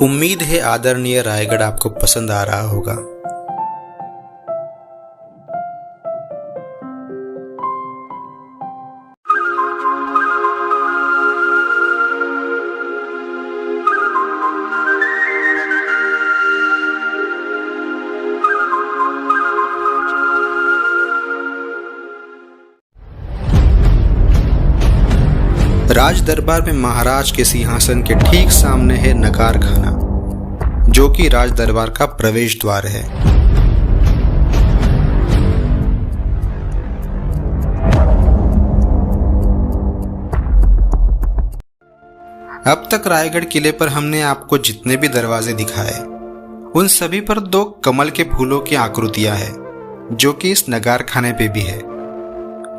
उम्मीद है आदरणीय रायगढ़ आपको पसंद आ रहा होगा। राज दरबार में महाराज के सिंहासन के ठीक सामने है नगार खाना, जो कि राज दरबार का प्रवेश द्वार है। अब तक रायगढ़ किले पर हमने आपको जितने भी दरवाजे दिखाए, उन सभी पर 2 कमल के फूलों की आकृतियां हैं, जो कि इस नगार खाने पे भी है,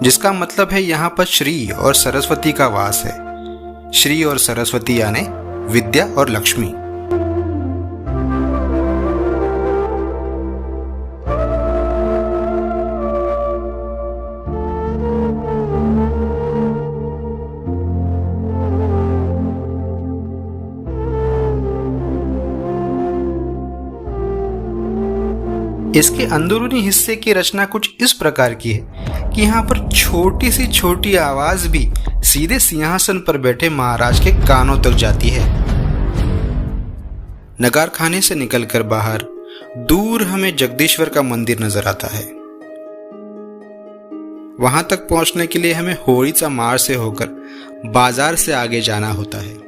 जिसका मतलब है यहाँ पर श्री और सरस्वती का वास है। श्री और सरस्वती यानी विद्या और लक्ष्मी। इसके अंदरूनी हिस्से की रचना कुछ इस प्रकार की है कि यहाँ पर छोटी सी छोटी आवाज भी सीधे सिंहासन पर बैठे महाराज के कानों तक जाती है। नगार खाने से निकलकर बाहर दूर हमें जगदीश्वर का मंदिर नजर आता है। वहां तक पहुंचने के लिए हमें होड़ीचा मार्ग से होकर बाजार से आगे जाना होता है।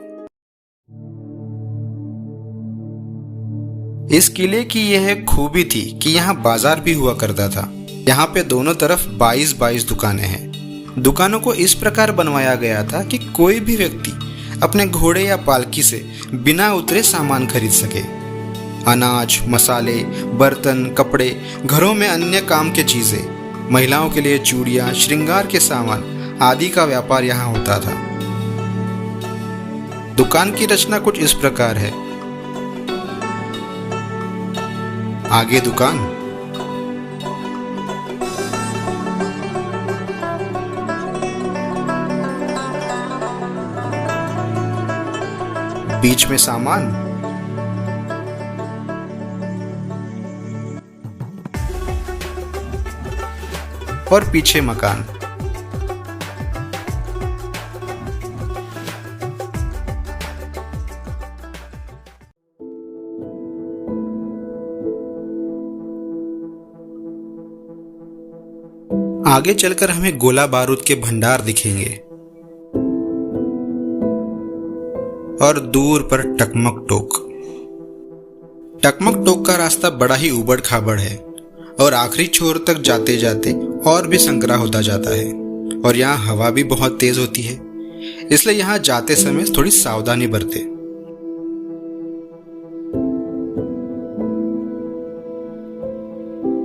इस किले की यह खूबी थी कि यहाँ बाजार भी हुआ करता था। यहाँ पे दोनों तरफ 22 दुकानें हैं। दुकानों को इस प्रकार बनवाया गया था कि कोई भी व्यक्ति अपने घोड़े या पालकी से बिना उतरे सामान खरीद सके। अनाज, मसाले, बर्तन, कपड़े, घरों में अन्य काम के चीजें, महिलाओं के लिए चूड़ियां, श्रृंगार के सामान आदि का व्यापार यहाँ होता था। दुकान की रचना कुछ इस प्रकार है। आगे दुकान, बीच में सामान, और पीछे मकान। आगे चलकर हमें गोला बारूद के भंडार दिखेंगे और दूर पर टकमक टोक। टकमक टोक का रास्ता बड़ा ही उबड़ खाबड़ है और आखिरी छोर तक जाते जाते और भी संकरा होता जाता है, और यहाँ हवा भी बहुत तेज होती है, इसलिए यहाँ जाते समय थोड़ी सावधानी बरते।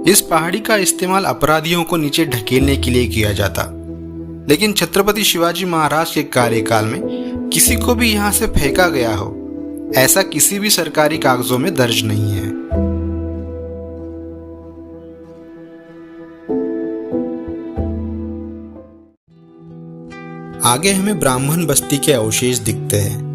इस पहाड़ी का इस्तेमाल अपराधियों को नीचे ढकेलने के लिए किया जाता, लेकिन छत्रपति शिवाजी महाराज के कार्यकाल में किसी को भी यहां से फेंका गया हो, ऐसा किसी भी सरकारी कागजों में दर्ज नहीं है। आगे हमें ब्राह्मण बस्ती के अवशेष दिखते हैं।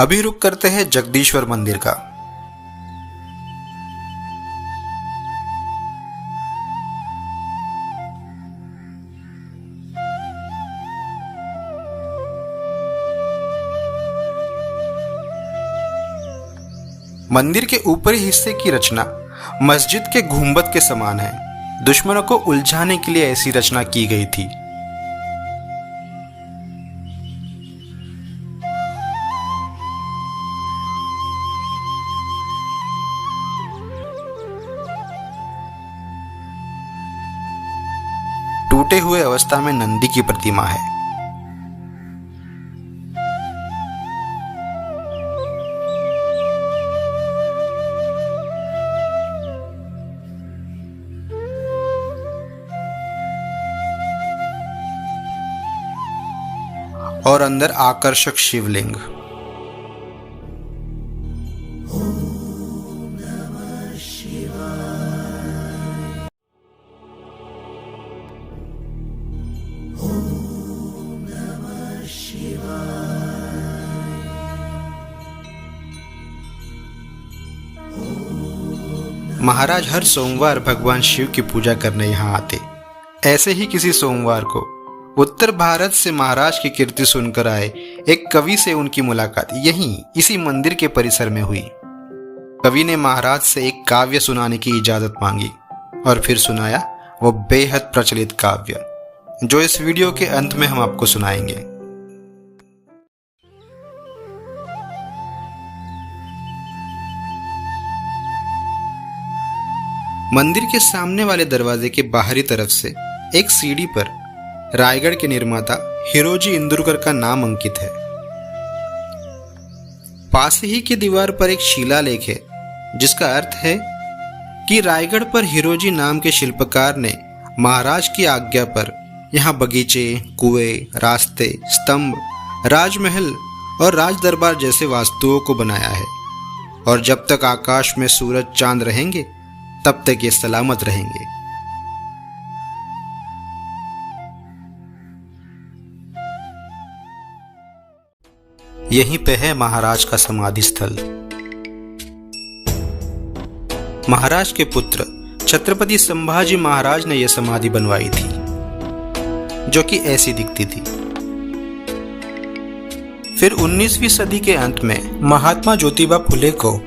अभी रुक करते हैं जगदीश्वर मंदिर का। मंदिर के ऊपरी हिस्से की रचना मस्जिद के गुंबद के समान है। दुश्मनों को उलझाने के लिए ऐसी रचना की गई थी। टूटे हुए अवस्था में नंदी की प्रतिमा है। और अंदर आकर्षक शिवलिंग। महाराज हर सोमवार भगवान शिव की पूजा करने यहाँ आते। ऐसे ही किसी सोमवार को उत्तर भारत से महाराज की कीर्ति सुनकर आए एक कवि से उनकी मुलाकात यहीं इसी मंदिर के परिसर में हुई। कवि ने महाराज से एक काव्य सुनाने की इजाजत मांगी और फिर सुनाया वो बेहद प्रचलित काव्य, जो इस वीडियो के अंत में हम आपको सुनाएंगे। मंदिर के सामने वाले दरवाजे के बाहरी तरफ से एक सीढ़ी पर रायगढ़ के निर्माता हिरोजी इंदुरकर का नाम अंकित है। पास ही की दीवार पर एक शिलालेख है, जिसका अर्थ है कि रायगढ़ पर हिरोजी नाम के शिल्पकार ने महाराज की आज्ञा पर यहाँ बगीचे, कुएं, रास्ते, स्तंभ, राजमहल और राज दरबार जैसे वास्तुओं को बनाया है। और जब तक आकाश में सूरज चांद रहेंगे तब तक ये सलामत रहेंगे। यहीं पे है महाराज का समाधि स्थल। महाराज के पुत्र छत्रपति संभाजी महाराज ने यह समाधि बनवाई थी, जो कि ऐसी दिखती थी। फिर 19वीं सदी के अंत में महात्मा ज्योतिबा फुले को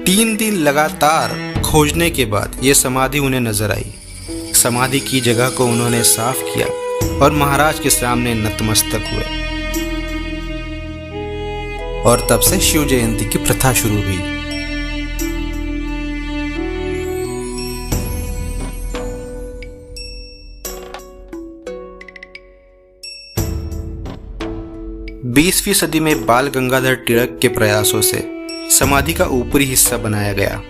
3 दिन लगातार खोजने के बाद यह समाधि उन्हें नजर आई। समाधि की जगह को उन्होंने साफ किया और महाराज के सामने नतमस्तक हुए। और तब से शिव जयंती की प्रथा शुरू हुई। बीसवीं सदी में बाल गंगाधर तिलक के प्रयासों से समाधि का ऊपरी हिस्सा बनाया गया।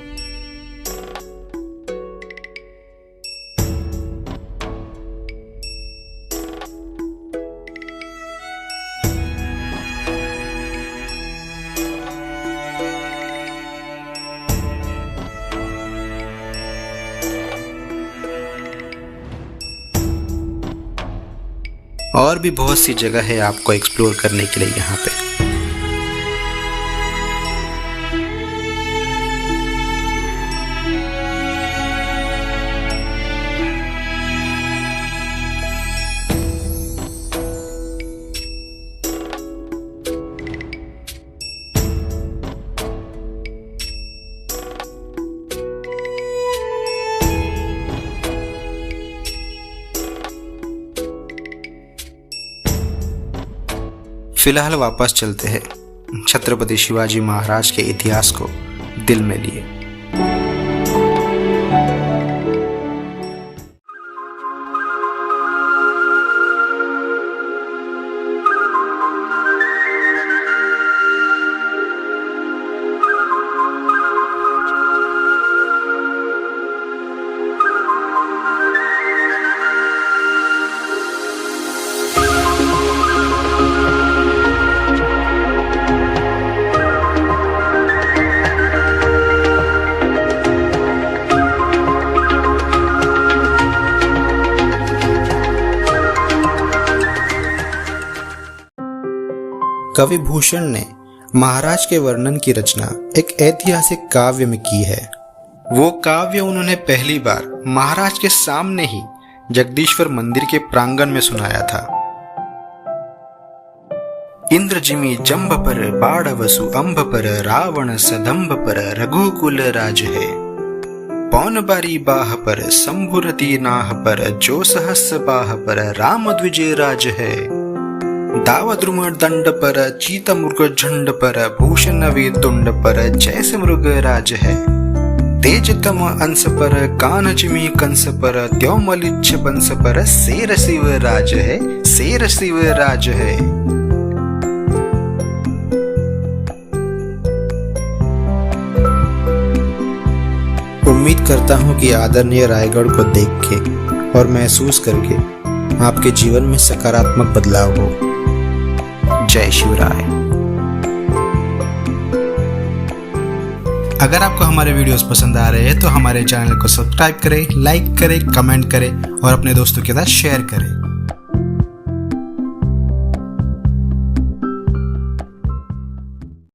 और भी बहुत सी जगह है आपको एक्सप्लोर करने के लिए यहाँ पे। फिलहाल वापस चलते हैं छत्रपति शिवाजी महाराज के इतिहास को दिल में लिए। कवि भूषण ने महाराज के वर्णन की रचना एक ऐतिहासिक काव्य में की है। वो काव्य उन्होंने पहली बार महाराज के सामने ही जगदीश्वर मंदिर के प्रांगण में सुनाया था। इंद्र जिमी जंभ पर बाढ़वसु अंब पर रावण सदंभ पर रघुकुल राज है। पौन बारी बाह पर शंभुरति नाह पर जो सहस बाह पर राम द्विजय राज है। दावद्रुम दंड पर चीत मृग झंड पर भूषण तुंड पर जैसे मृग राज है। तेजतम अंश पर कान जिमी कंस पर त्यो मलिच्छ बंस पर शेर शिव राज है, शेर शिव राज है। उम्मीद करता हूँ कि आदरणीय रायगढ़ को देख के और महसूस करके आपके जीवन में सकारात्मक बदलाव हो। जय शिवराय। अगर आपको हमारे वीडियोस पसंद आ रहे हैं तो हमारे चैनल को सब्सक्राइब करें, लाइक करें, कमेंट करें और अपने दोस्तों के साथ शेयर करें।